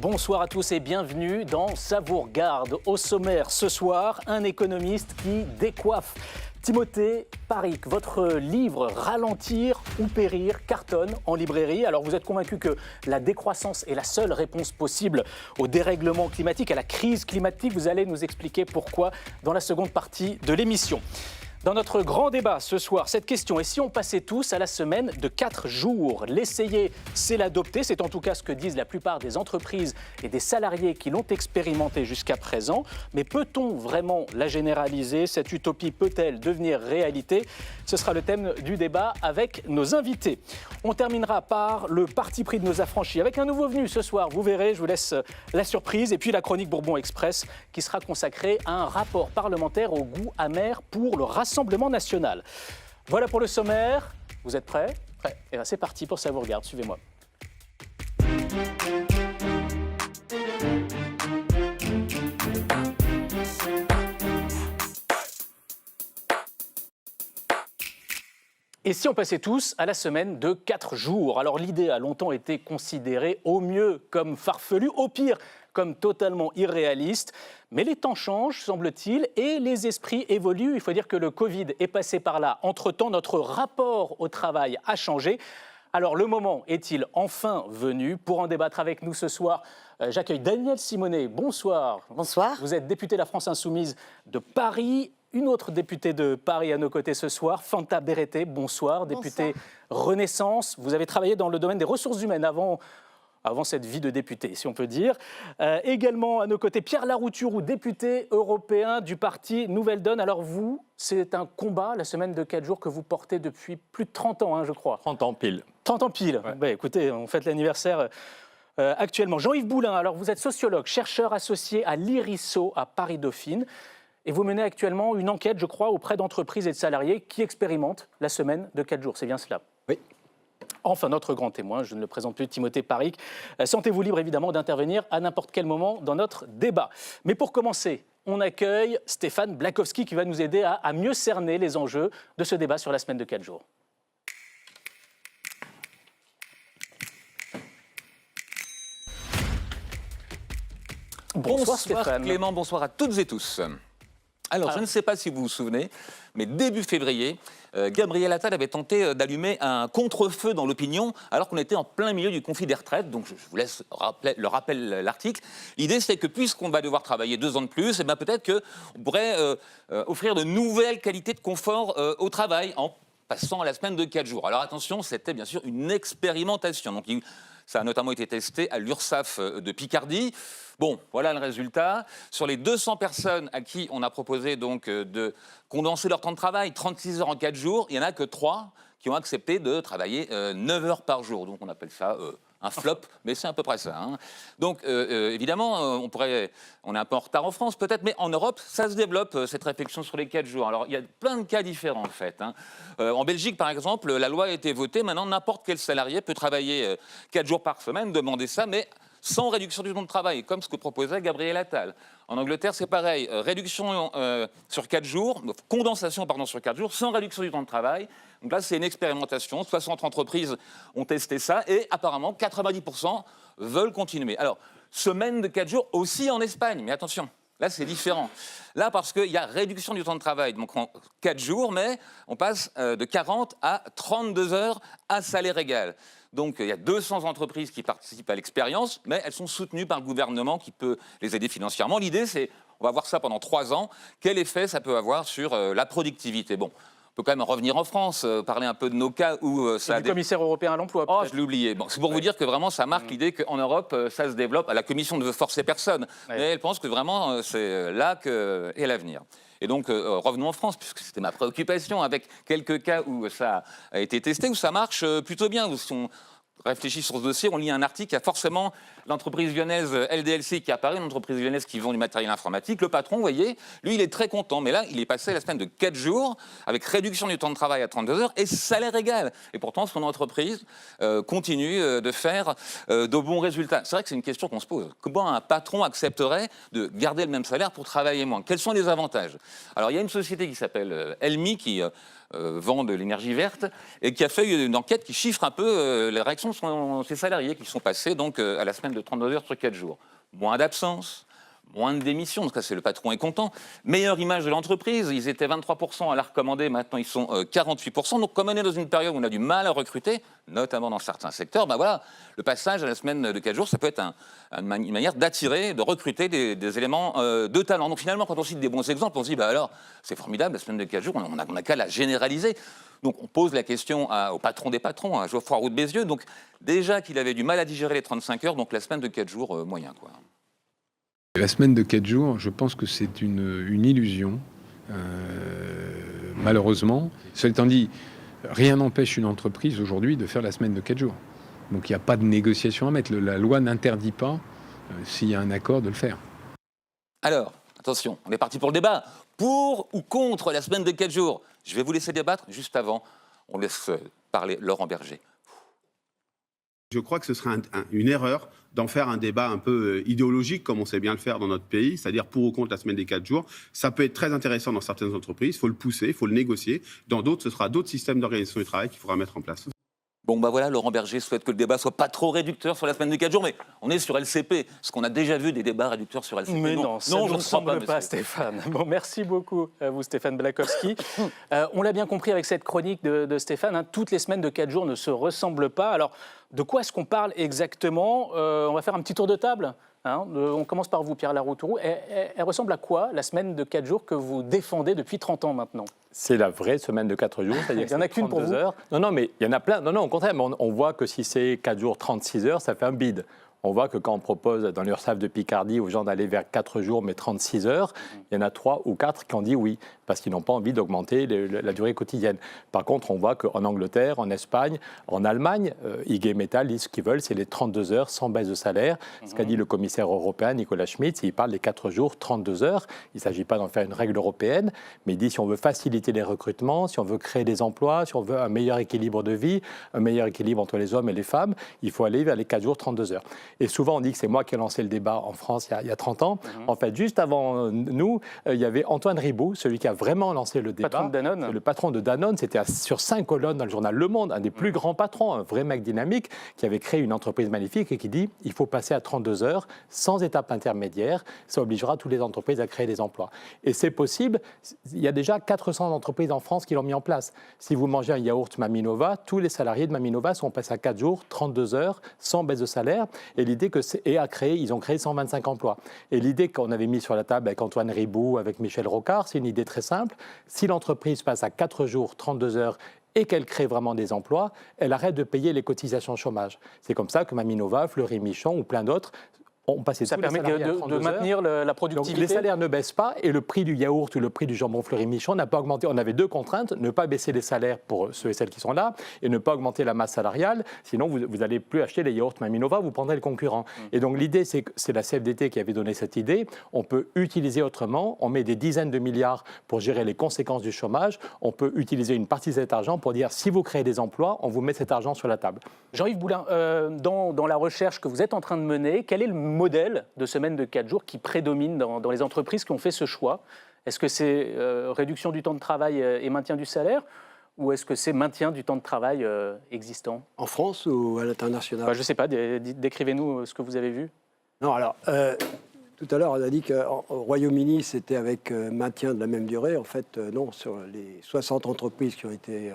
Bonsoir à tous et bienvenue dans Ça vous regarde. Au sommaire ce soir, un économiste qui décoiffe. Timothée Parric, votre livre « Ralentir ou périr » cartonne en librairie. Alors vous êtes convaincu que la décroissance est la seule réponse possible au dérèglement climatique, à la crise climatique. Vous allez nous expliquer pourquoi dans la seconde partie de l'émission. Dans notre grand débat ce soir, cette question, et si on passait tous à la semaine de 4 jours? L'essayer, c'est l'adopter, c'est en tout cas ce que disent la plupart des entreprises et des salariés qui l'ont expérimenté jusqu'à présent. Mais peut-on vraiment la généraliser? Cette utopie peut-elle devenir réalité? Ce sera le thème du débat avec nos invités. On terminera par le parti pris de nos affranchis avec un nouveau venu ce soir. Vous verrez, je vous laisse la surprise. Et puis la chronique Bourbon Express qui sera consacrée à un rapport parlementaire au goût amer pour le Rassemblement national. Voilà pour le sommaire. Vous êtes prêts? Prêts. Et bien c'est parti pour Ça vous regarde. Suivez-moi. Et si on passait tous à la semaine de 4 jours? Alors l'idée a longtemps été considérée au mieux comme farfelue, au pire comme totalement irréaliste. Mais les temps changent, semble-t-il, et les esprits évoluent. Il faut dire que le Covid est passé par là. Entre-temps, notre rapport au travail a changé. Alors le moment est-il enfin venu? Pour en débattre avec nous ce soir, j'accueille Danielle Simonet. Bonsoir. Bonsoir. Vous êtes députée de la France Insoumise de Paris. Une autre députée de Paris à nos côtés ce soir, Fanta Berete. Bonsoir, députée Renaissance. Vous avez travaillé dans le domaine des ressources humaines avant cette vie de député, si on peut dire. Également à nos côtés, Pierre Larouturou, député européen du parti Nouvelle Donne. Alors vous, c'est un combat, la semaine de 4 jours, que vous portez depuis plus de 30 ans, je crois. 30 ans pile. 30 ans pile. Ouais. Bah, écoutez, on fête l'anniversaire actuellement. Jean-Yves Boulin, alors vous êtes sociologue, chercheur associé à l'IRISO à Paris-Dauphine. Et vous menez actuellement une enquête, je crois, auprès d'entreprises et de salariés qui expérimentent la semaine de 4 jours. C'est bien cela? Oui. Enfin, notre grand témoin, je ne le présente plus, Timothée Parric. Sentez-vous libre, évidemment, d'intervenir à n'importe quel moment dans notre débat. Mais pour commencer, on accueille Stéphane Blakowski qui va nous aider à mieux cerner les enjeux de ce débat sur la semaine de 4 jours. Bonsoir Stéphane. Clément, bonsoir à toutes et tous. Alors, je ne sais pas si vous vous souvenez, mais début février, Gabriel Attal avait tenté d'allumer un contre-feu dans l'opinion alors qu'on était en plein milieu du conflit des retraites. Donc, je vous laisse le rappel l'article. L'idée, c'est que puisqu'on va devoir travailler 2 ans de plus, et bien peut-être qu'on pourrait offrir de nouvelles qualités de confort au travail en passant à la semaine de 4 jours. Alors attention, c'était bien sûr une expérimentation. Donc, ça a notamment été testé à l'URSSAF de Picardie. Bon, voilà le résultat. Sur les 200 personnes à qui on a proposé donc de condenser leur temps de travail, 36 heures en 4 jours, il n'y en a que 3 qui ont accepté de travailler 9 heures par jour. Donc on appelle ça un flop, mais c'est à peu près ça. Hein. Donc évidemment, on est un peu en retard en France peut-être, mais en Europe, ça se développe, cette réflexion sur les 4 jours. Alors il y a plein de cas différents en fait. Hein. En Belgique, par exemple, la loi a été votée. Maintenant, n'importe quel salarié peut travailler 4 jours par semaine, demander ça, mais sans réduction du temps de travail, comme ce que proposait Gabriel Attal. En Angleterre, c'est pareil, réduction sur 4 jours, condensation sur 4 jours, sans réduction du temps de travail. Donc là, c'est une expérimentation. 60 entreprises ont testé ça et apparemment, 90% veulent continuer. Alors, semaine de 4 jours aussi en Espagne, mais attention. Là, c'est différent. Là, parce qu'il y a réduction du temps de travail, donc en 4 jours, mais on passe de 40 à 32 heures à salaire égal. Donc, il y a 200 entreprises qui participent à l'expérience, mais elles sont soutenues par le gouvernement qui peut les aider financièrement. L'idée, c'est, on va voir ça pendant 3 ans, quel effet ça peut avoir sur la productivité. Bon, on peut quand même revenir en France, parler un peu de nos cas où ça... Du commissaire européen à l'emploi, Oh, je l'ai oublié. Bon, c'est pour vous dire que vraiment, ça marque l'idée qu'en Europe, ça se développe. La Commission ne veut forcer personne, mais elle pense que vraiment, c'est là qu'est l'avenir. Et donc, revenons en France, puisque c'était ma préoccupation, avec quelques cas où ça a été testé, où ça marche plutôt bien, où si on réfléchit sur ce dossier, on lit un article, il y a forcément l'entreprise lyonnaise LDLC qui apparaît, une entreprise lyonnaise qui vend du matériel informatique. Le patron, vous voyez, lui, il est très content. Mais là, il est passé la semaine de 4 jours, avec réduction du temps de travail à 32 heures et salaire égal. Et pourtant, son entreprise continue de faire de bons résultats. C'est vrai que c'est une question qu'on se pose. Comment un patron accepterait de garder le même salaire pour travailler moins? Quels sont les avantages? Alors, il y a une société qui s'appelle Elmi qui vend de l'énergie verte, et qui a fait une enquête qui chiffre un peu les réactions de ses salariés qui sont passés donc, à la semaine de 32 heures sur 4 jours. Moins d'absence, moins de démissions, donc ça c'est le patron est content. Meilleure image de l'entreprise, ils étaient 23% à la recommander, maintenant ils sont 48%. Donc comme on est dans une période où on a du mal à recruter, notamment dans certains secteurs, ben voilà, le passage à la semaine de 4 jours, ça peut être une manière d'attirer, de recruter des éléments de talent. Donc finalement, quand on cite des bons exemples, on se dit, bah alors, c'est formidable, la semaine de 4 jours, on n'a qu'à la généraliser. Donc on pose la question au patron des patrons, à Geoffroy Roux de Bézieux, donc déjà qu'il avait du mal à digérer les 35 heures, donc la semaine de 4 jours, moyen quoi. La semaine de 4 jours, je pense que c'est une illusion, malheureusement. Cela étant dit, rien n'empêche une entreprise aujourd'hui de faire la semaine de 4 jours. Donc il n'y a pas de négociation à mettre. La loi n'interdit pas, s'il y a un accord, de le faire. Alors, attention, on est parti pour le débat. Pour ou contre la semaine de 4 jours? Je vais vous laisser débattre. Juste avant, on laisse parler Laurent Berger. Je crois que ce serait une erreur d'en faire un débat un peu idéologique, comme on sait bien le faire dans notre pays, c'est-à-dire pour ou contre la semaine des 4 jours. Ça peut être très intéressant dans certaines entreprises, il faut le pousser, il faut le négocier. Dans d'autres, ce sera d'autres systèmes d'organisation du travail qu'il faudra mettre en place. Bon, bah voilà, Laurent Berger souhaite que le débat soit pas trop réducteur sur la semaine de 4 jours, mais on est sur LCP, parce qu'on a déjà vu des débats réducteurs sur LCP. Mais non, ça ne semble pas, Stéphane. Bon, merci beaucoup à vous, Stéphane Blakowski. On l'a bien compris avec cette chronique de Stéphane, hein, toutes les semaines de 4 jours ne se ressemblent pas. Alors, de quoi est-ce qu'on parle exactement? On va faire un petit tour de table. Hein, on commence par vous, Pierre Laroutourou. Elle ressemble à quoi, la semaine de 4 jours que vous défendez depuis 30 ans maintenant? C'est la vraie semaine de 4 jours, c'est-à-dire il n'y en a qu'une pour vous heures. Non, mais il y en a plein. Non, au contraire, mais on voit que si c'est 4 jours, 36 heures, ça fait un bide. On voit que quand on propose dans l'URSSAF de Picardie aux gens d'aller vers 4 jours, mais 36 heures, il y en a 3 ou 4 qui ont dit oui, parce qu'ils n'ont pas envie d'augmenter la durée quotidienne. Par contre, on voit qu'en Angleterre, en Espagne, en Allemagne, IG Metall dit ce qu'ils veulent, c'est les 32 heures sans baisse de salaire. Ce qu'a dit le commissaire européen, Nicolas Schmit, il parle des 4 jours, 32 heures. Il ne s'agit pas d'en faire une règle européenne, mais il dit si on veut faciliter les recrutements, si on veut créer des emplois, si on veut un meilleur équilibre de vie, un meilleur équilibre entre les hommes et les femmes, il faut aller vers les 4 jours, 32 heures. Et souvent, on dit que c'est moi qui ai lancé le débat en France il y a 30 ans. En fait, juste avant nous, il y avait Antoine Riboud, celui qui a vraiment lancé le débat. Patron de Danone. Le patron de Danone, c'était sur 5 colonnes dans le journal Le Monde, un des plus grands patrons, un vrai mec dynamique, qui avait créé une entreprise magnifique et qui dit il faut passer à 32 heures sans étape intermédiaire. Ça obligera toutes les entreprises à créer des emplois. Et c'est possible. Il y a déjà 400 entreprises en France qui l'ont mis en place. Si vous mangez un yaourt Maminova, tous les salariés de Maminova sont passés à 4 jours, 32 heures, sans baisse de salaire. Et l'idée ils ont créé 125 emplois. Et l'idée qu'on avait mise sur la table avec Antoine Riboud, avec Michel Rocard, c'est une idée très simple. Si l'entreprise passe à 4 jours, 32 heures et qu'elle crée vraiment des emplois, elle arrête de payer les cotisations chômage. C'est comme ça que Maminova, Fleury Michon ou plein d'autres ont passé ça tous les permet salariés à 32 de maintenir la productivité. Donc, les salaires ne baissent pas et le prix du yaourt ou le prix du jambon Fleury Michon n'a pas augmenté. On avait 2 contraintes, ne pas baisser les salaires pour ceux et celles qui sont là et ne pas augmenter la masse salariale. Sinon, vous n'allez plus acheter les yaourts Maminova, vous prendrez le concurrent. Et donc l'idée, c'est que c'est la CFDT qui avait donné cette idée. On peut utiliser autrement, on met des dizaines de milliards pour gérer les conséquences du chômage. On peut utiliser une partie de cet argent pour dire si vous créez des emplois, on vous met cet argent sur la table. Jean-Yves Boulin, dans la recherche que vous êtes en train de mener, quel est le modèle de semaine de 4 jours qui prédomine dans les entreprises qui ont fait ce choix? Est-ce que c'est réduction du temps de travail et maintien du salaire, ou est-ce que c'est maintien du temps de travail existant? En France ou à l'international? Je ne sais pas, décrivez-nous ce que vous avez vu. Non, alors, tout à l'heure, on a dit qu'au Royaume-Uni, c'était avec maintien de la même durée. En fait, non, sur les 60 entreprises qui ont été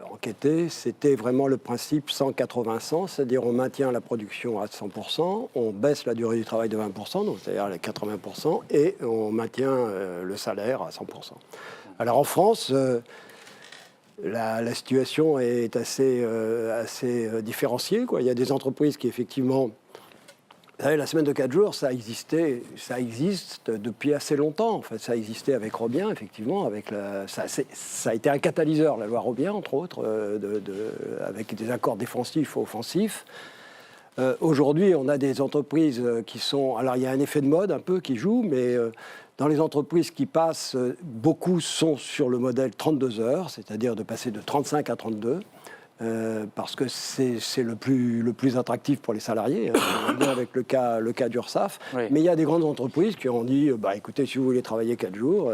enquêtées, c'était vraiment le principe 180-100, c'est-à-dire on maintient la production à 100%, on baisse la durée du travail de 20%, donc c'est-à-dire les 80%, et on maintient le salaire à 100%. Alors en France, la situation est assez différenciée, quoi. Il y a des entreprises qui, effectivement... Vous savez, la semaine de 4 jours, ça existe depuis assez longtemps. En fait, ça existait avec Robien, effectivement. Ça a été un catalyseur, la loi Robien, entre autres, avec des accords défensifs ou offensifs. Aujourd'hui, on a des entreprises qui sont... Alors, il y a un effet de mode un peu qui joue, mais dans les entreprises qui passent, beaucoup sont sur le modèle 32 heures, c'est-à-dire de passer de 35 à 32. parce que c'est le plus attractif pour les salariés, hein, bien avec le cas d'URSSAF. Oui. Mais il y a des grandes entreprises qui ont dit, écoutez, si vous voulez travailler 4 jours,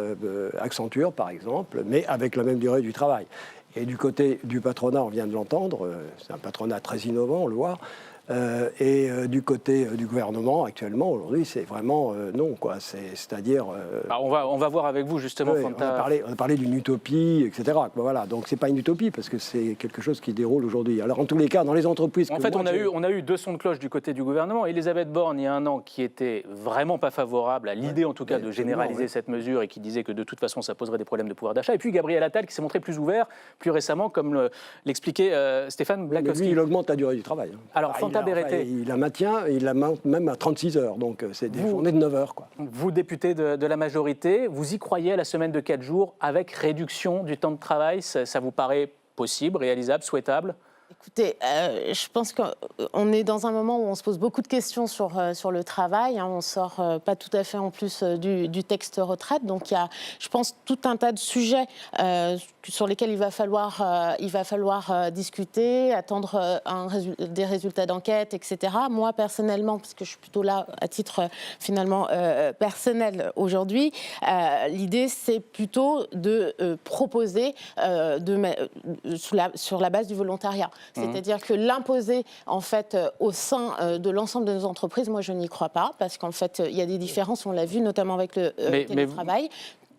Accenture par exemple, mais avec la même durée du travail. Et du côté du patronat, on vient de l'entendre, c'est un patronat très innovant, on le voit. Du côté du gouvernement, actuellement, aujourd'hui, c'est vraiment non, quoi. C'est-à-dire... on va voir avec vous, justement, on Fanta. a parlé d'une utopie, etc. Quoi, voilà. Donc, c'est pas une utopie, parce que c'est quelque chose qui déroule aujourd'hui. Alors, en tous les cas, dans les entreprises... En fait, on a eu deux sons de cloche du côté du gouvernement. Elisabeth Borne, il y a un an, qui était vraiment pas favorable à l'idée, en tout cas, de généraliser cette mesure et qui disait que de toute façon, ça poserait des problèmes de pouvoir d'achat. Et puis Gabriel Attal, qui s'est montré plus ouvert, plus récemment, comme l'expliquait Stéphane Blakowski. Lui, il augmente la durée du travail. Alors, Fanta Berete. Il la maintient, il la maintient même à 36 heures. Donc, c'est des journées de 9 heures, quoi. Vous, député de la majorité, vous y croyez à la semaine de 4 jours avec réduction du temps de travail? Ça vous paraît possible, réalisable, souhaitable? Écoutez, je pense qu'on est dans un moment où on se pose beaucoup de questions sur le travail. Hein. On ne sort pas tout à fait en plus du texte retraite. Donc il y a, je pense, tout un tas de sujets sur lesquels il va falloir discuter, attendre des résultats d'enquête, etc. Moi, personnellement, parce que je suis plutôt là à titre finalement personnel aujourd'hui, l'idée, c'est plutôt de proposer sur la base du volontariat. C'est-à-dire que l'imposer en fait au sein de l'ensemble de nos entreprises, moi je n'y crois pas, parce qu'en fait il y a des différences, on l'a vu notamment avec le télétravail.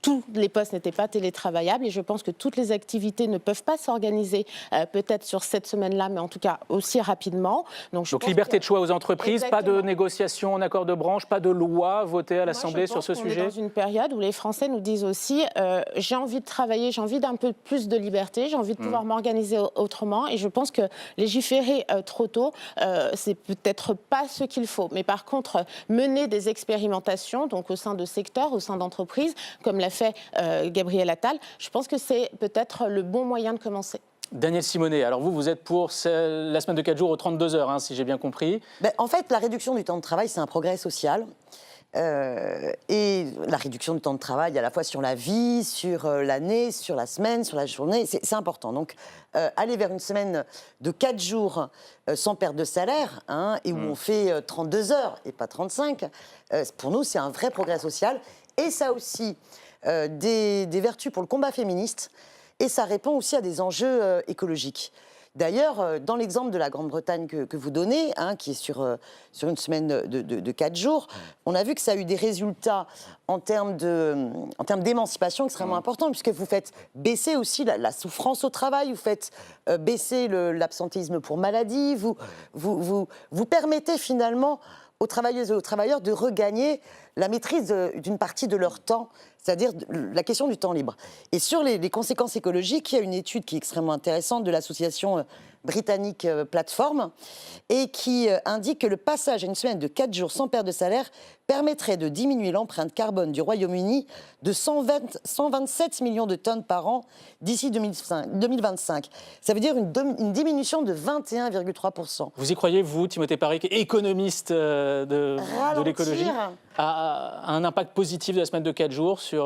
Tous les postes n'étaient pas télétravaillables et je pense que toutes les activités ne peuvent pas s'organiser peut-être sur cette semaine-là, mais en tout cas aussi rapidement. Donc liberté de choix aux entreprises, Exactement. Pas de négociation en accord de branche, pas de loi votée à l'Assemblée sur ce sujet. On est dans une période où les Français nous disent aussi j'ai envie de travailler, j'ai envie d'un peu plus de liberté, j'ai envie de pouvoir m'organiser autrement et je pense que légiférer trop tôt, c'est peut-être pas ce qu'il faut. Mais par contre, mener des expérimentations donc au sein de secteurs, au sein d'entreprises, comme l'a fait Gabriel Attal, je pense que c'est peut-être le bon moyen de commencer. Daniel Simonet, alors vous êtes pour la semaine de 4 jours aux 32 heures, hein, si j'ai bien compris. En fait, la réduction du temps de travail, c'est un progrès social. Et la réduction du temps de travail, à la fois sur la vie, sur l'année, sur la semaine, sur la journée, c'est important. Donc, aller vers une semaine de 4 jours sans perte de salaire, hein, et où on fait 32 heures et pas 35, pour nous, c'est un vrai progrès social. Et ça a aussi des vertus pour le combat féministe, et ça répond aussi à des enjeux écologiques. D'ailleurs, dans l'exemple de la Grande-Bretagne que vous donnez, hein, qui est sur une semaine de 4 jours, on a vu que ça a eu des résultats en termes d'émancipation extrêmement importants, puisque vous faites baisser aussi la souffrance au travail, vous faites baisser l'absentéisme pour maladie, vous permettez finalement aux travailleuses et aux travailleurs de regagner la maîtrise d'une partie de leur temps, c'est-à-dire la question du temps libre. Et sur les conséquences écologiques, il y a une étude qui est extrêmement intéressante de l'association britannique Platform et qui indique que le passage à une semaine de 4 jours sans perte de salaire permettrait de diminuer l'empreinte carbone du Royaume-Uni de 127 millions de tonnes par an d'ici 2025. Ça veut dire une diminution de 21,3%. Vous y croyez, vous, Timothée Paric, économiste de l'écologie, à un impact positif de la semaine de 4 jours sur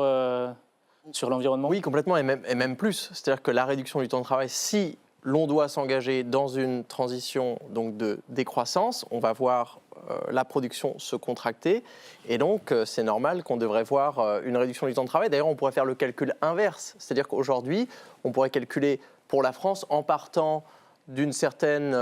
l'environnement? Oui, complètement, et même plus. C'est-à-dire que la réduction du temps de travail, si l'on doit s'engager dans une transition donc, de décroissance, on va voir la production se contracter, et donc c'est normal qu'on devrait voir une réduction du temps de travail. D'ailleurs, on pourrait faire le calcul inverse, c'est-à-dire qu'aujourd'hui, on pourrait calculer pour la France en partant d'une certaine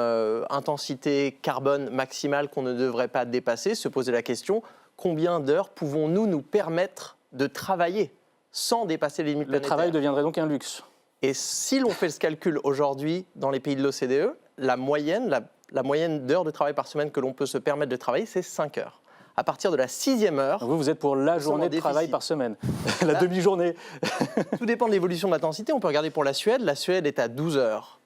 intensité carbone maximale qu'on ne devrait pas dépasser, se poser la question, combien d'heures pouvons-nous nous permettre de travailler sans dépasser les limites planétaires ? Le travail deviendrait donc un luxe. Et si l'on fait ce calcul aujourd'hui dans les pays de l'OCDE, la moyenne d'heures de travail par semaine que l'on peut se permettre de travailler, c'est 5 heures. À partir de la 6e heure... Vous êtes pour la journée de travail par semaine, la demi-journée. Tout dépend de l'évolution de l'intensité. On peut regarder pour la Suède. La Suède est à 12 heures.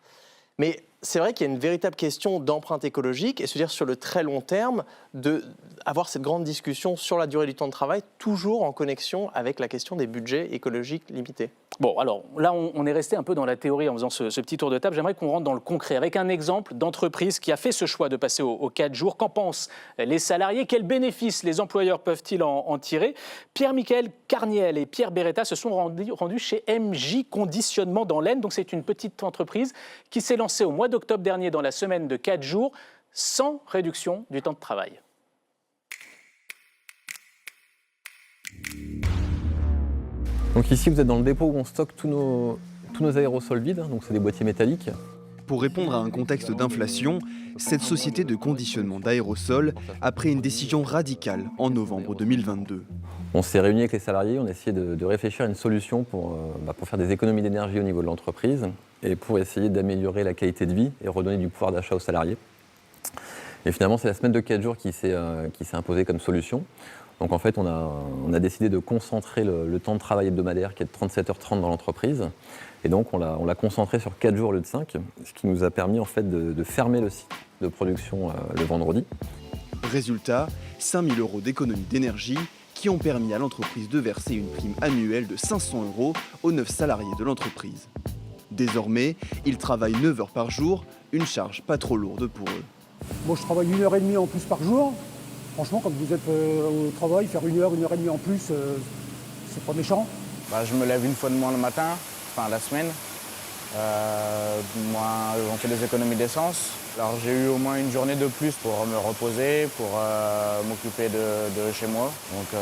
Mais c'est vrai qu'il y a une véritable question d'empreinte écologique et se dire sur le très long terme, d'avoir cette grande discussion sur la durée du temps de travail, toujours en connexion avec la question des budgets écologiques limités. Bon, alors là, on est resté un peu dans la théorie en faisant ce petit tour de table. J'aimerais qu'on rentre dans le concret avec un exemple d'entreprise qui a fait ce choix de passer aux 4 jours. Qu'en pensent les salariés? Quels bénéfices les employeurs peuvent-ils en tirer? Pierre-Michael Carniel et Pierre Beretta se sont rendus chez MJ Conditionnement dans l'Aisne. Donc c'est une petite entreprise qui s'est lancée au mois d'octobre dernier dans la semaine de 4 jours sans réduction du temps de travail. Donc ici, vous êtes dans le dépôt où on stocke tous nos aérosols vides, donc c'est des boîtiers métalliques. Pour répondre à un contexte d'inflation, cette société de conditionnement d'aérosols a pris une décision radicale en novembre 2022. On s'est réunis avec les salariés, on a essayé de réfléchir à une solution pour faire des économies d'énergie au niveau de l'entreprise et pour essayer d'améliorer la qualité de vie et redonner du pouvoir d'achat aux salariés. Et finalement, c'est la semaine de 4 jours qui s'est imposée comme solution. Donc en fait, on a décidé de concentrer le temps de travail hebdomadaire qui est de 37h30 dans l'entreprise. Et donc on l'a concentré sur 4 jours au lieu de 5, ce qui nous a permis en fait de fermer le site de production le vendredi. Résultat, 5 000 € d'économie d'énergie qui ont permis à l'entreprise de verser une prime annuelle de 500 € aux 9 salariés de l'entreprise. Désormais, ils travaillent 9 heures par jour, une charge pas trop lourde pour eux. Moi, je travaille 1h30 en plus par jour. Franchement, quand vous êtes au travail, faire 1h30 en plus, c'est pas méchant. Je me lève une fois de moins le matin, la semaine. On fait des économies d'essence. Alors j'ai eu au moins une journée de plus pour me reposer, pour m'occuper de chez moi. Donc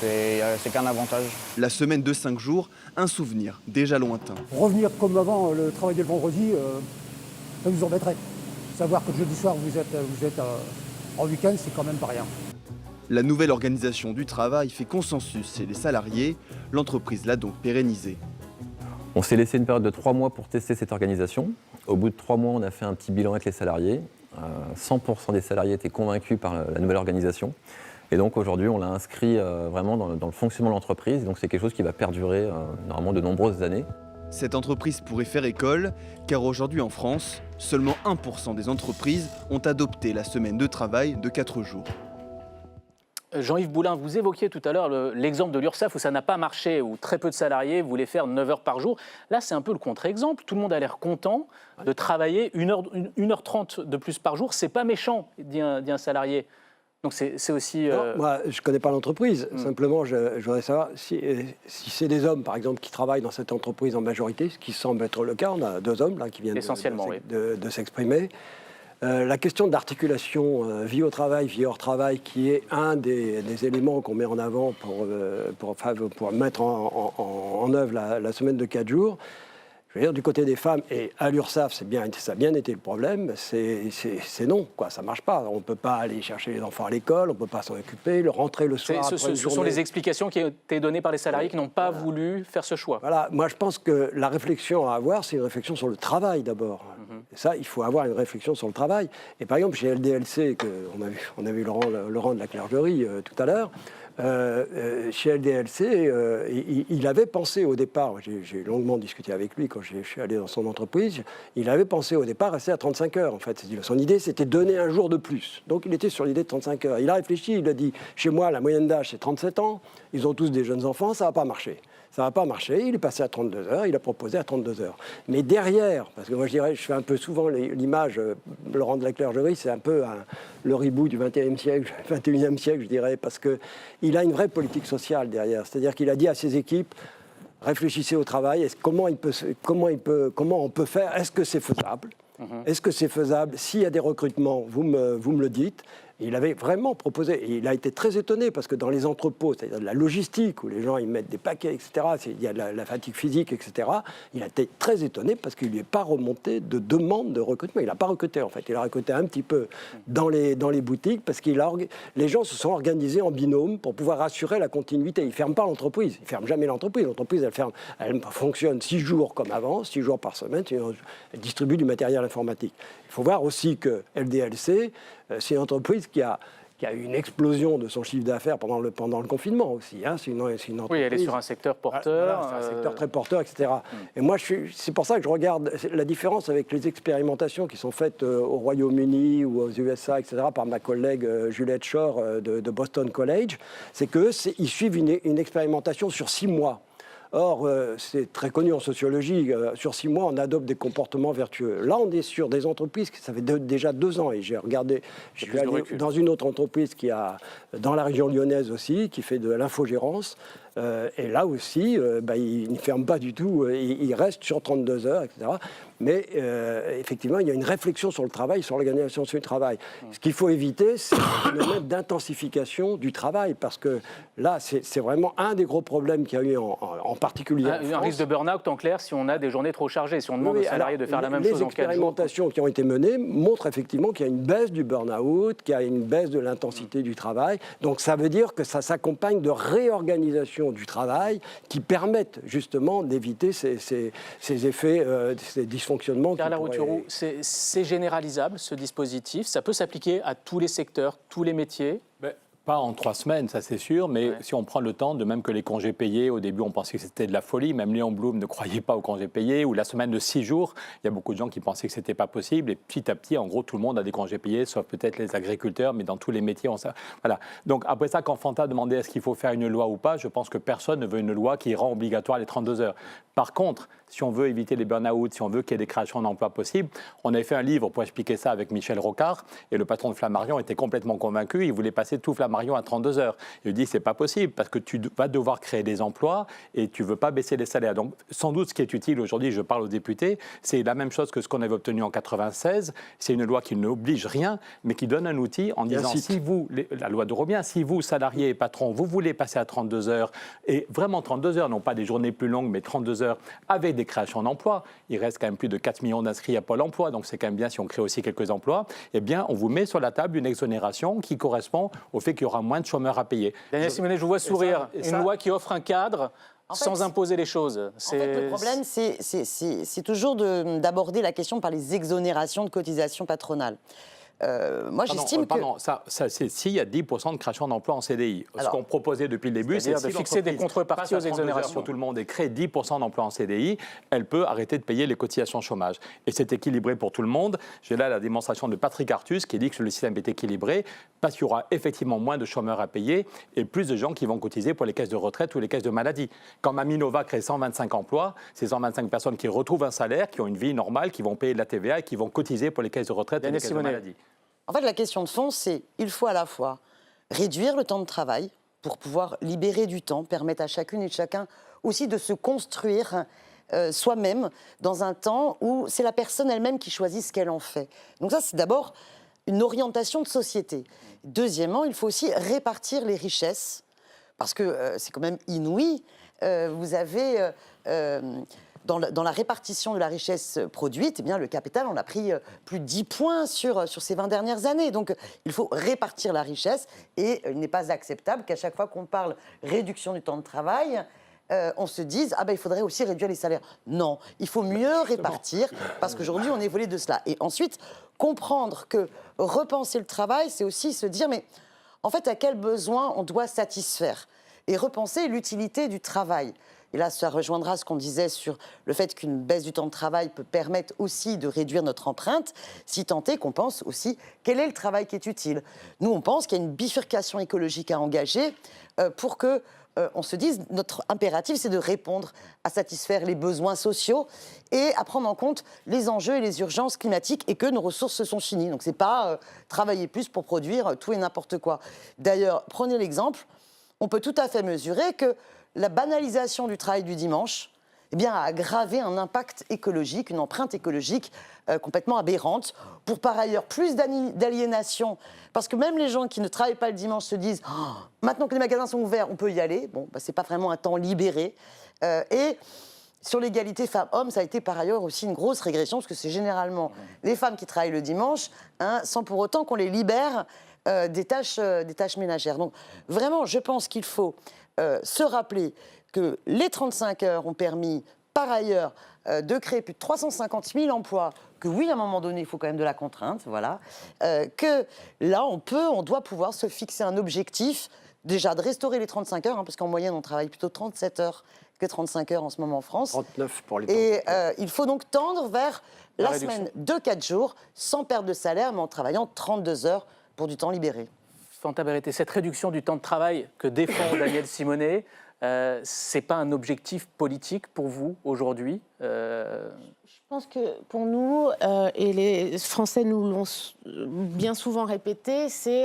c'est qu'un avantage. La semaine de 5 jours, un souvenir déjà lointain. Revenir comme avant, le travail le vendredi, ça vous embêterait. Savoir que le jeudi soir, vous êtes en week-end, c'est quand même pas rien. La nouvelle organisation du travail fait consensus chez les salariés. L'entreprise l'a donc pérennisée. On s'est laissé une période de 3 mois pour tester cette organisation. Au bout de 3 mois, on a fait un petit bilan avec les salariés. 100% des salariés étaient convaincus par la nouvelle organisation. Et donc aujourd'hui, on l'a inscrit vraiment dans le fonctionnement de l'entreprise. Donc c'est quelque chose qui va perdurer normalement de nombreuses années. Cette entreprise pourrait faire école, car aujourd'hui en France, seulement 1% des entreprises ont adopté la semaine de travail de 4 jours. Jean-Yves Boulin, vous évoquiez tout à l'heure l'exemple de l'URSSAF où ça n'a pas marché, où très peu de salariés voulaient faire 9 heures par jour. Là, c'est un peu le contre-exemple. Tout le monde a l'air content de travailler 1h30 de plus par jour. C'est pas méchant, dit un salarié. Donc c'est aussi... Non, moi, je ne connais pas l'entreprise. Simplement, je voudrais savoir si c'est des hommes, par exemple, qui travaillent dans cette entreprise en majorité, ce qui semble être le cas. On a 2 hommes là, qui viennent de s'exprimer. La question de l'articulation vie au travail, vie hors travail, qui est un des éléments qu'on met en avant pour mettre en œuvre la semaine de 4 jours. Je veux dire, du côté des femmes, et à l'URSSAF, ça a bien été le problème, c'est non, quoi, ça ne marche pas. On ne peut pas aller chercher les enfants à l'école, on ne peut pas s'en occuper, rentrer le soir. Ce sont les explications qui ont été données par les salariés qui n'ont pas voulu faire ce choix. Voilà, moi je pense que la réflexion à avoir, c'est une réflexion sur le travail d'abord. Et ça, il faut avoir une réflexion sur le travail. Et par exemple, chez LDLC, on a vu Laurent de la Clergerie tout à l'heure, chez LDLC, il avait pensé au départ, j'ai longuement discuté avec lui quand je suis allé dans son entreprise, il avait pensé au départ rester à 35 heures en fait. Son idée c'était donner un jour de plus. Donc il était sur l'idée de 35 heures. Il a réfléchi, il a dit, chez moi la moyenne d'âge c'est 37 ans, ils ont tous des jeunes enfants, ça ne va pas marcher. Ça n'a pas marché, il est passé à 32 heures, il a proposé à 32 heures. Mais derrière, parce que moi je fais un peu souvent l'image, Laurent de la Clergerie, c'est un peu le reboot du 21e siècle, je dirais, parce qu'il a une vraie politique sociale derrière. C'est-à-dire qu'il a dit à ses équipes, réfléchissez au travail, comment on peut faire, est-ce que c'est faisable ? Est-ce que c'est faisable ? S'il y a des recrutements, vous me le dites. Il avait vraiment proposé, et il a été très étonné, parce que dans les entrepôts, c'est-à-dire de la logistique, où les gens ils mettent des paquets, etc., il y a de la fatigue physique, etc., il a été très étonné parce qu'il ne lui est pas remonté de demande de recrutement. Il n'a pas recruté, en fait. Il a recruté un petit peu dans les boutiques, parce que les gens se sont organisés en binôme pour pouvoir assurer la continuité. Ils ne ferment pas l'entreprise. Ils ne ferment jamais l'entreprise. L'entreprise, elle fonctionne 6 jours comme avant, 6 jours par semaine. Elle distribue du matériel informatique. Il faut voir aussi que LDLC, c'est une entreprise qui a eu une explosion de son chiffre d'affaires pendant le confinement aussi. Hein. C'est une entreprise. Oui, elle est sur un secteur porteur. Voilà, c'est un secteur très porteur, etc. Et moi, c'est pour ça que je regarde la différence avec les expérimentations qui sont faites au Royaume-Uni ou aux USA, etc., par ma collègue Juliette Shore de Boston College. C'est qu'eux, ils suivent une expérimentation sur 6 mois. Or, c'est très connu en sociologie, sur 6 mois, on adopte des comportements vertueux. Là, on est sur des entreprises, ça fait déjà 2 ans, et j'ai regardé, je suis allé dans une autre entreprise qui a, dans la région lyonnaise aussi, qui fait de l'infogérance. Et là aussi, ils ne ferment pas du tout, ils restent sur 32 heures, etc. Mais effectivement, il y a une réflexion sur le travail, sur l'organisation du travail. Ce qu'il faut éviter, c'est un phénomène d'intensification du travail, parce que là, c'est vraiment un des gros problèmes qu'il y a eu en particulier en France. Un risque de burn-out, en clair, si on a des journées trop chargées, si on demande aux salariés de faire la même chose en 4 jours. Les expérimentations qui ont été menées montrent effectivement qu'il y a une baisse du burn-out, qu'il y a une baisse de l'intensité du travail. Donc ça veut dire que ça s'accompagne de réorganisation du travail qui permettent justement d'éviter ces effets, ces dysfonctionnements. Pierre Larouturou, c'est généralisable ce dispositif, ça peut s'appliquer à tous les secteurs, tous les métiers? Pas en 3 semaines, ça c'est sûr, mais si on prend le temps, de même que les congés payés, au début on pensait que c'était de la folie, même Léon Blum ne croyait pas aux congés payés, ou la semaine de 6 jours, il y a beaucoup de gens qui pensaient que c'était pas possible, et petit à petit, en gros, tout le monde a des congés payés, sauf peut-être les agriculteurs, mais dans tous les métiers, voilà. Donc après ça, quand Fanta demandait est-ce qu'il faut faire une loi ou pas, je pense que personne ne veut une loi qui rend obligatoire les 32 heures. Par contre, si on veut éviter les burn-out, si on veut qu'il y ait des créations d'emplois possibles, on avait fait un livre pour expliquer ça avec Michel Rocard, et le patron de Flammarion était complètement convaincu, il voulait passer tout Flammarion à 32 heures. Il dit c'est pas possible parce que tu vas devoir créer des emplois et tu veux pas baisser les salaires. Donc sans doute ce qui est utile aujourd'hui, je parle aux députés, c'est la même chose que ce qu'on avait obtenu en 96. C'est une loi qui n'oblige rien, mais qui donne un outil en disant si vous, la loi de Robien, si vous salariés et patrons, vous voulez passer à 32 heures et vraiment 32 heures, non pas des journées plus longues, mais 32 heures avec des créations d'emplois. Il reste quand même plus de 4 millions d'inscrits à Pôle emploi, donc c'est quand même bien si on crée aussi quelques emplois. Eh bien, on vous met sur la table une exonération qui correspond au fait qu'il y aura moins de chômeurs à payer. Daniel Simonet, je vous vois sourire. Une loi qui offre un cadre sans imposer les choses. En fait, le problème, c'est toujours d'aborder la question par les exonérations de cotisations patronales. Moi, j'estime que... c'est s'il y a 10% de création d'emplois en CDI. Ce qu'on proposait depuis le début, c'est de fixer des contreparties aux exonérations. Pour tout le monde et crée 10% d'emplois en CDI, elle peut arrêter de payer les cotisations chômage. Et c'est équilibré pour tout le monde. J'ai là la démonstration de Patrick Artus qui dit que le système est équilibré parce qu'il y aura effectivement moins de chômeurs à payer et plus de gens qui vont cotiser pour les caisses de retraite ou les caisses de maladie. Quand Maminova crée 125 emplois, c'est 125 personnes qui retrouvent un salaire, qui ont une vie normale, qui vont payer de la TVA et qui vont cotiser pour les caisses de retraite et les caisses de maladie. En fait, la question de fond, c'est il faut à la fois réduire le temps de travail pour pouvoir libérer du temps, permettre à chacune et chacun aussi de se construire soi-même dans un temps où c'est la personne elle-même qui choisit ce qu'elle en fait. Donc ça, c'est d'abord une orientation de société. Deuxièmement, il faut aussi répartir les richesses, parce que c'est quand même inouï. Vous avez... Dans la répartition de la richesse produite, eh bien, le capital, on a pris plus de 10 points sur ces 20 dernières années. Donc, il faut répartir la richesse et il n'est pas acceptable qu'à chaque fois qu'on parle réduction du temps de travail, on se dise « Ah ben, il faudrait aussi réduire les salaires ». Non, il faut mieux répartir parce qu'aujourd'hui, on est volé de cela. Et ensuite, comprendre que repenser le travail, c'est aussi se dire « Mais en fait, à quel besoin on doit satisfaire ?» et repenser l'utilité du travail. Et là, ça rejoindra ce qu'on disait sur le fait qu'une baisse du temps de travail peut permettre aussi de réduire notre empreinte, si tant est qu'on pense aussi quel est le travail qui est utile. Nous, on pense qu'il y a une bifurcation écologique à engager pour que on se dise notre impératif, c'est de répondre à satisfaire les besoins sociaux et à prendre en compte les enjeux et les urgences climatiques et que nos ressources sont finies. Donc, c'est pas travailler plus pour produire tout et n'importe quoi. D'ailleurs, prenez l'exemple, on peut tout à fait mesurer que la banalisation du travail du dimanche eh bien, a aggravé un impact écologique, une empreinte écologique complètement aberrante, pour par ailleurs plus d'aliénation, parce que même les gens qui ne travaillent pas le dimanche se disent oh, maintenant que les magasins sont ouverts, on peut y aller. Bon, bah, c'est pas vraiment un temps libéré. Et sur l'égalité femmes-hommes, ça a été par ailleurs aussi une grosse régression, parce que c'est généralement les femmes qui travaillent le dimanche, sans pour autant qu'on les libère des tâches ménagères. Donc vraiment, je pense qu'il faut se rappeler que les 35 heures ont permis, par ailleurs, de créer plus de 350 000 emplois, que oui, à un moment donné, il faut quand même de la contrainte, voilà, que là, on doit pouvoir se fixer un objectif, déjà de restaurer les 35 heures, parce qu'en moyenne, on travaille plutôt 37 heures que 35 heures en ce moment en France. 39 pour les Et il faut donc tendre vers la semaine de 4 jours, sans perte de salaire, mais en travaillant 32 heures pour du temps libéré. Fanta Berete, cette réduction du temps de travail que défend Daniel Simonet, c'est pas un objectif politique pour vous aujourd'hui Je pense que pour nous, et les Français nous l'ont bien souvent répété, c'est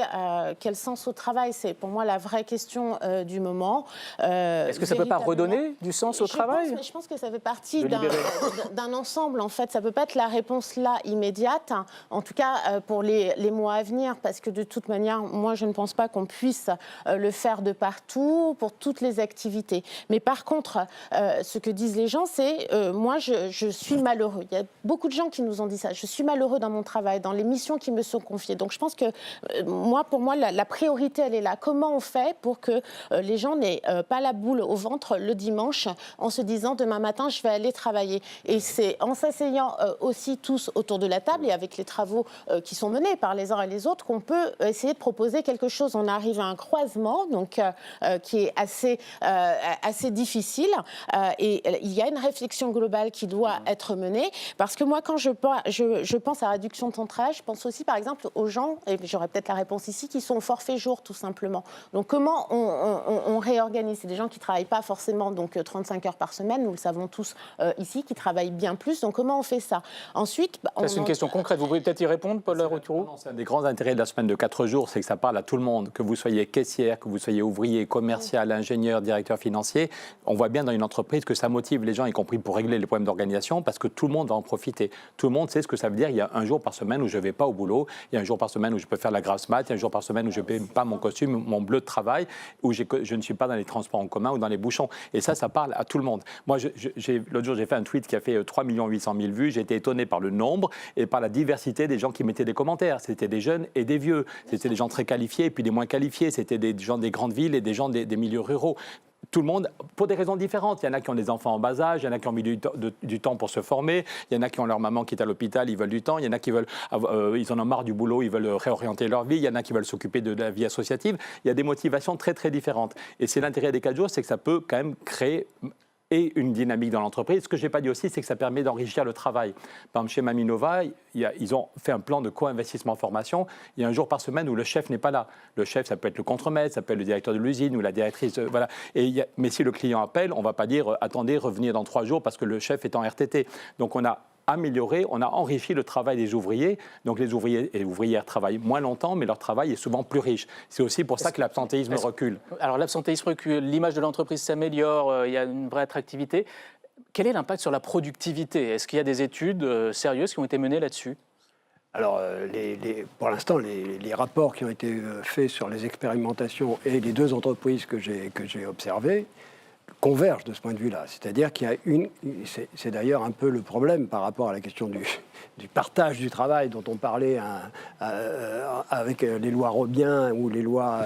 quel sens au travail. C'est pour moi la vraie question du moment. Est-ce que ça ne peut pas redonner du sens au travail? Je pense que ça fait partie d'un ensemble. En fait, ça ne peut pas être la réponse là immédiate, en tout cas pour les mois à venir, parce que de toute manière, moi je ne pense pas qu'on puisse le faire de partout, pour toutes les activités. Mais par contre, ce que disent les gens, c'est moi je suis malheureux. Il y a beaucoup de gens qui nous ont dit ça. Je suis malheureux dans mon travail, dans les missions qui me sont confiées. Donc je pense que pour moi, la priorité, elle est là. Comment on fait pour que les gens n'aient pas la boule au ventre le dimanche en se disant demain matin, je vais aller travailler. Et c'est en s'asseyant aussi tous autour de la table et avec les travaux qui sont menés par les uns et les autres qu'on peut essayer de proposer quelque chose. On arrive à un croisement donc, qui est assez difficile et il y a une réflexion globale qui doit être menée. Parce que moi, quand je pense à la réduction de temps de travail, je pense aussi, par exemple, aux gens, et j'aurais peut-être la réponse ici, qui sont au forfait jour, tout simplement. Donc, comment on réorganise? C'est des gens qui ne travaillent pas forcément donc, 35 heures par semaine, nous le savons tous ici, qui travaillent bien plus. Donc, comment on fait ça? Ensuite... c'est une question concrète. Vous pouvez peut-être y répondre, Paul Rotureau? C'est un des grands intérêts de la semaine de 4 jours, c'est que ça parle à tout le monde. Que vous soyez caissière, que vous soyez ouvrier, commercial, ingénieur, directeur financier, on voit bien dans une entreprise que ça motive les gens, y compris pour régler les problèmes d'organisation, parce que tout le monde va en profiter. Tout le monde sait ce que ça veut dire. Il y a un jour par semaine où je ne vais pas au boulot. Il y a un jour par semaine où je peux faire la grasse mat. Il y a un jour par semaine où je ne paie pas mon costume, mon bleu de travail, où je ne suis pas dans les transports en commun ou dans les bouchons. Et ça parle à tout le monde. Moi, l'autre jour, j'ai fait un tweet qui a fait 3 800 000 vues. J'ai été étonné par le nombre et par la diversité des gens qui mettaient des commentaires. C'était des jeunes et des vieux. C'était des gens très qualifiés et puis des moins qualifiés. C'était des gens des grandes villes et des gens des milieux ruraux. Tout le monde, pour des raisons différentes. Il y en a qui ont des enfants en bas âge, il y en a qui ont mis du temps pour se former, il y en a qui ont leur maman qui est à l'hôpital, ils veulent du temps, il y en a qui ils en ont marre du boulot, ils veulent réorienter leur vie, il y en a qui veulent s'occuper de la vie associative. Il y a des motivations très très différentes. Et c'est l'intérêt des 4 jours, c'est que ça peut quand même créer et une dynamique dans l'entreprise. Ce que je n'ai pas dit aussi, c'est que ça permet d'enrichir le travail. Par exemple, chez Maminova, ils ont fait un plan de co-investissement formation. Il y a un jour par semaine où le chef n'est pas là. Le chef, ça peut être le contremaître, ça peut être le directeur de l'usine ou la directrice. Voilà. Mais si le client appelle, on ne va pas dire « attendez, revenez dans 3 jours parce que le chef est en RTT ». Donc on a amélioré, on a enrichi le travail des ouvriers. Donc les ouvriers et ouvrières travaillent moins longtemps, mais leur travail est souvent plus riche. C'est aussi pour ça que l'absentéisme recule. Alors l'absentéisme recule, l'image de l'entreprise s'améliore, il y a une vraie attractivité. Quel est l'impact sur la productivité? Est-ce qu'il y a des études sérieuses qui ont été menées là-dessus? Alors, pour l'instant, les rapports qui ont été faits sur les expérimentations et les 2 entreprises que j'ai observées convergent de ce point de vue-là. C'est-à-dire qu'il y a c'est d'ailleurs un peu le problème par rapport à la question du partage du travail dont on parlait avec les lois Robien ou les lois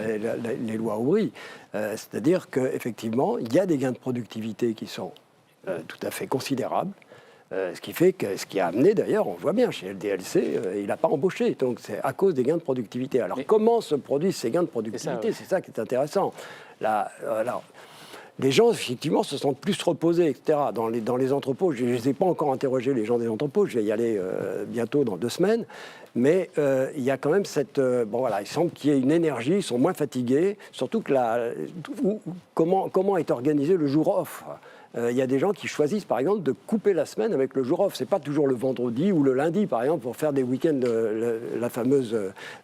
Aubry. C'est-à-dire qu'effectivement, il y a des gains de productivité qui sont tout à fait considérables. Ce qui a amené d'ailleurs, on voit bien, chez LDLC, il n'a pas embauché. Donc c'est à cause des gains de productivité. Alors comment se produisent ces gains de productivité? C'est ça qui est intéressant. Les gens, effectivement, se sentent plus reposés, etc. Dans les entrepôts, je ne les ai pas encore interrogés, les gens des entrepôts, je vais y aller bientôt dans 2 semaines. Mais il y a quand même il semble qu'il y ait une énergie, ils sont moins fatigués. Surtout que comment est organisé le jour off? Il y a des gens qui choisissent, par exemple, de couper la semaine avec le jour off. Ce n'est pas toujours le vendredi ou le lundi, par exemple, pour faire des week-ends, la fameuse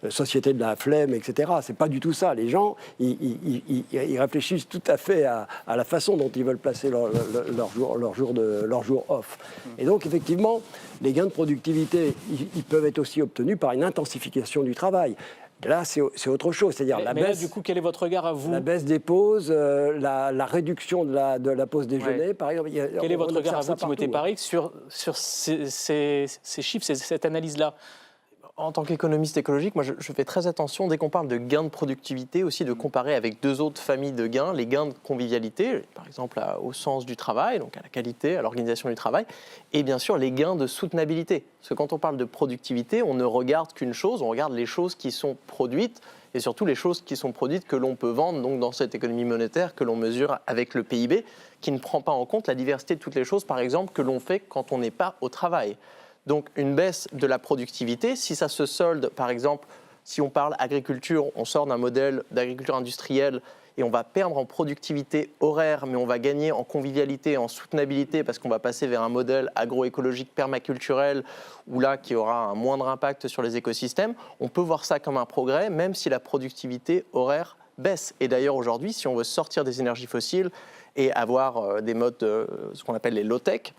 société de la flemme, etc. Ce n'est pas du tout ça. Les gens, ils réfléchissent tout à fait à la façon dont ils veulent placer leur jour off. Et donc, effectivement, les gains de productivité, ils peuvent être aussi obtenus par une intensification du travail. Là, c'est autre chose. C'est-à-dire la baisse. Là, du coup, quel est votre regard à vous? La baisse des pauses, la réduction de la pause déjeuner, par exemple. Quel est votre regard à vous, Timothée Paric, sur ces chiffres, cette analyse-là? En tant qu'économiste écologique, moi, je fais très attention, dès qu'on parle de gains de productivité, aussi de comparer avec 2 autres familles de gains, les gains de convivialité, par exemple au sens du travail, donc à la qualité, à l'organisation du travail, et bien sûr les gains de soutenabilité. Parce que quand on parle de productivité, on ne regarde qu'une chose, on regarde les choses qui sont produites, et surtout les choses qui sont produites que l'on peut vendre donc dans cette économie monétaire que l'on mesure avec le PIB, qui ne prend pas en compte la diversité de toutes les choses, par exemple, que l'on fait quand on n'est pas au travail. Donc une baisse de la productivité, si ça se solde, par exemple, si on parle agriculture, on sort d'un modèle d'agriculture industrielle et on va perdre en productivité horaire, mais on va gagner en convivialité, en soutenabilité, parce qu'on va passer vers un modèle agroécologique permaculturel, où là, qui aura un moindre impact sur les écosystèmes. On peut voir ça comme un progrès, même si la productivité horaire baisse. Et d'ailleurs, aujourd'hui, si on veut sortir des énergies fossiles et avoir des modes, ce qu'on appelle les low-tech,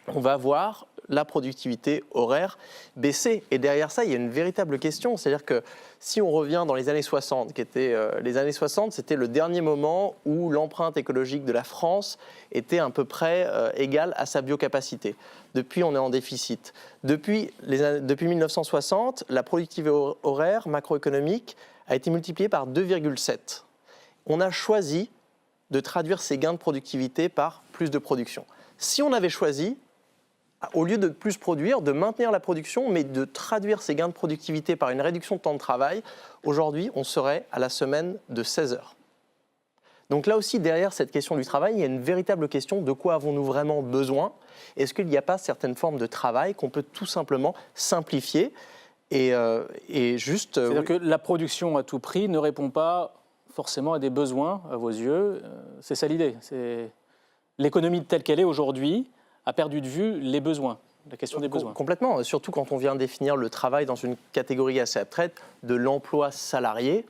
on va voir la productivité horaire baisser. Et derrière ça, il y a une véritable question. C'est-à-dire que si on revient dans les années 60, les années 60, c'était le dernier moment où l'empreinte écologique de la France était à peu près égale à sa biocapacité. Depuis, on est en déficit. Depuis 1960, la productivité horaire macroéconomique a été multipliée par 2,7. On a choisi de traduire ces gains de productivité par plus de production. Si on avait choisi, au lieu de plus produire, de maintenir la production, mais de traduire ces gains de productivité par une réduction de temps de travail, aujourd'hui, on serait à la semaine de 16 heures. Donc là aussi, derrière cette question du travail, il y a une véritable question de quoi avons-nous vraiment besoin ? Est-ce qu'il n'y a pas certaines formes de travail qu'on peut tout simplement simplifier et juste... C'est-à-dire que la production à tout prix ne répond pas forcément à des besoins, à vos yeux. C'est ça l'idée. L'économie telle qu'elle est aujourd'hui a perdu de vue les besoins, la question des besoins. Complètement, surtout quand on vient définir le travail dans une catégorie assez abstraite de l'emploi salarié.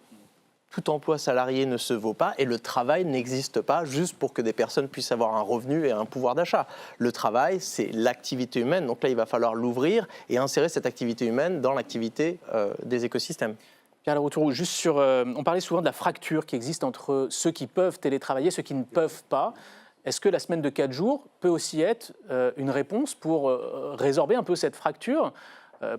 Tout emploi salarié ne se vaut pas et le travail n'existe pas juste pour que des personnes puissent avoir un revenu et un pouvoir d'achat. Le travail, c'est l'activité humaine, donc là il va falloir l'ouvrir et insérer cette activité humaine dans l'activité des écosystèmes. Pierre Larouturou, juste sur, on parlait souvent de la fracture qui existe entre ceux qui peuvent télétravailler et ceux qui ne peuvent pas. Est-ce que la semaine de 4 jours peut aussi être une réponse pour résorber un peu cette fracture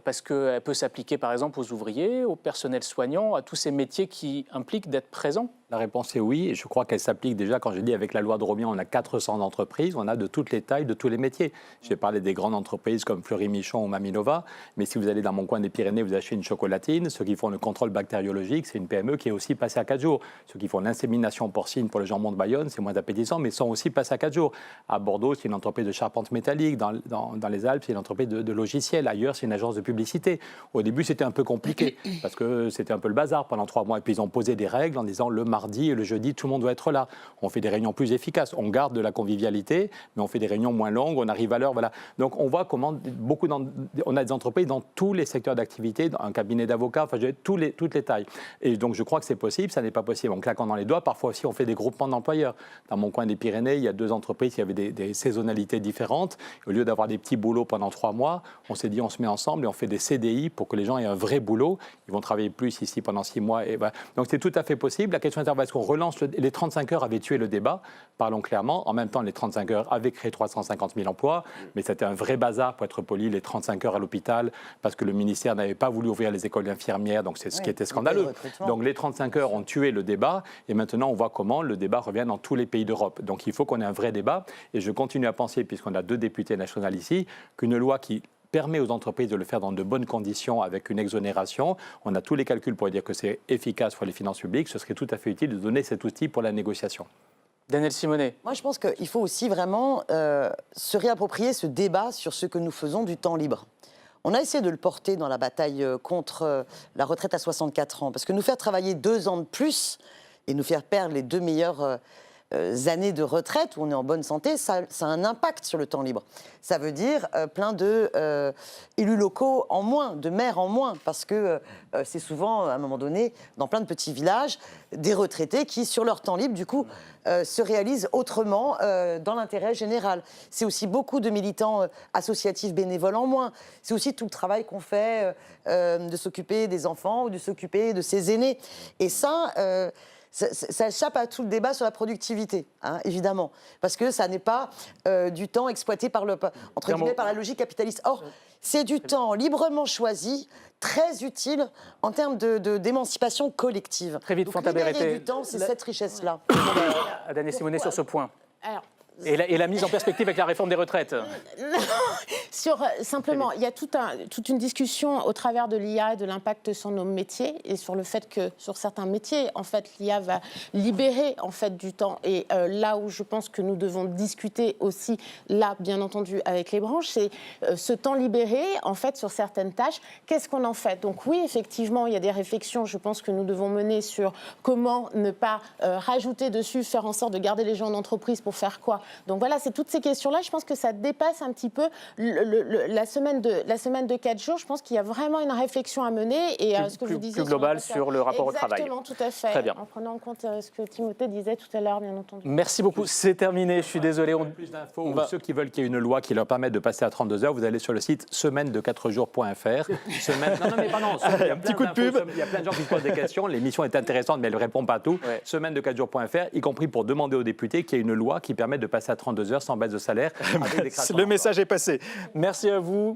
parce qu'elle peut s'appliquer par exemple aux ouvriers, au personnel soignant, à tous ces métiers qui impliquent d'être présents? La réponse est oui, et je crois qu'elle s'applique déjà, quand j'ai dit avec la loi de Romian, on a 400 entreprises, on a de toutes les tailles, de tous les métiers. J'ai parlé des grandes entreprises comme Fleury-Michon ou Maminova, mais si vous allez dans mon coin des Pyrénées, vous achetez une chocolatine, ceux qui font le contrôle bactériologique, c'est une PME qui est aussi passée à 4 jours. Ceux qui font l'insémination porcine pour le jambon de Bayonne, c'est moins appétissant, mais sont aussi passés à 4 jours. À Bordeaux, c'est une entreprise de charpente métallique, dans les Alpes, c'est une entreprise de logiciels, ailleurs, c'est une agence de publicité. Au début, c'était un peu compliqué, parce que c'était un peu le bazar pendant 3 mois, et puis ils ont posé des règles en disant le mardi et le jeudi, tout le monde doit être là. On fait des réunions plus efficaces. On garde de la convivialité, mais on fait des réunions moins longues, on arrive à l'heure. Voilà. Donc on voit comment on a des entreprises dans tous les secteurs d'activité, un cabinet d'avocats, enfin, toutes les tailles. Et donc je crois que c'est possible, ça n'est pas possible en claquant dans les doigts. Parfois aussi, on fait des groupements d'employeurs. Dans mon coin des Pyrénées, il y a 2 entreprises qui avaient des saisonnalités différentes. Au lieu d'avoir des petits boulots pendant 3 mois, on s'est dit on se met ensemble et on fait des CDI pour que les gens aient un vrai boulot. Ils vont travailler plus ici pendant 6 mois. Et voilà. Donc c'est tout à fait possible. La question est, est-ce qu'on relance les 35 heures avaient tué le débat, parlons clairement. En même temps, les 35 heures avaient créé 350 000 emplois, mais c'était un vrai bazar, pour être poli, les 35 heures à l'hôpital, parce que le ministère n'avait pas voulu ouvrir les écoles d'infirmières, donc c'est ce qui était scandaleux. Donc les 35 heures ont tué le débat, et maintenant on voit comment le débat revient dans tous les pays d'Europe. Donc il faut qu'on ait un vrai débat, et je continue à penser, puisqu'on a 2 députés nationaux ici, qu'une loi qui permet aux entreprises de le faire dans de bonnes conditions avec une exonération. On a tous les calculs pour dire que c'est efficace pour les finances publiques. Ce serait tout à fait utile de donner cet outil pour la négociation. Daniel Simonet. Moi, je pense qu'il faut aussi vraiment se réapproprier ce débat sur ce que nous faisons du temps libre. On a essayé de le porter dans la bataille contre la retraite à 64 ans, parce que nous faire travailler 2 ans de plus et nous faire perdre les 2 meilleures années de retraite où on est en bonne santé, ça a un impact sur le temps libre. Ça veut dire plein de élus locaux en moins, de maires en moins, parce que c'est souvent, à un moment donné, dans plein de petits villages, des retraités qui, sur leur temps libre, du coup, se réalisent autrement dans l'intérêt général. C'est aussi beaucoup de militants associatifs bénévoles en moins. C'est aussi tout le travail qu'on fait de s'occuper des enfants ou de s'occuper de ses aînés. Et ça échappe à tout le débat sur la productivité, hein, évidemment, parce que ça n'est pas du temps exploité par la logique capitaliste. Or, c'est du temps librement choisi, très utile en termes d'émancipation collective. Très vite, donc, Fanta Berete. du temps, c'est cette richesse-là. À Daniel Simonet sur ce point. Alors, Et la mise en perspective avec la réforme des retraites. Simplement, il y a toute une discussion au travers de l'IA et de l'impact sur nos métiers et sur le fait que sur certains métiers, en fait, l'IA va libérer en fait du temps. Et là où je pense que nous devons discuter aussi, là, bien entendu, avec les branches, c'est ce temps libéré, en fait, sur certaines tâches. Qu'est-ce qu'on en fait? Donc oui, effectivement, il y a des réflexions, je pense, que nous devons mener sur comment ne pas rajouter dessus, faire en sorte de garder les gens en entreprise pour faire quoi. Donc voilà, c'est toutes ces questions-là. Je pense que ça dépasse un petit peu la semaine de 4 jours. Je pense qu'il y a vraiment une réflexion à mener et ce que vous disiez plus global sur le rapport au travail. Exactement, tout à fait. Très bien. En prenant en compte ce que Timothée disait tout à l'heure, bien entendu. Merci beaucoup. C'est terminé. Je suis désolé. Plus d'infos, ou ceux qui veulent qu'il y ait une loi qui leur permette de passer à 32 heures, vous allez sur le site semaine-de-4jours.fr. Non, mais pardon. Il y a petit coup de pub. Il y a plein de gens qui se posent des questions. L'émission est intéressante, mais elle ne répond pas à tout. Ouais. Semaine-de-4jours.fr, y compris pour demander aux députés qu'il y ait une loi qui permette de passer à 32 heures sans baisse de salaire. Avec des créations Le message est passé. Merci à vous.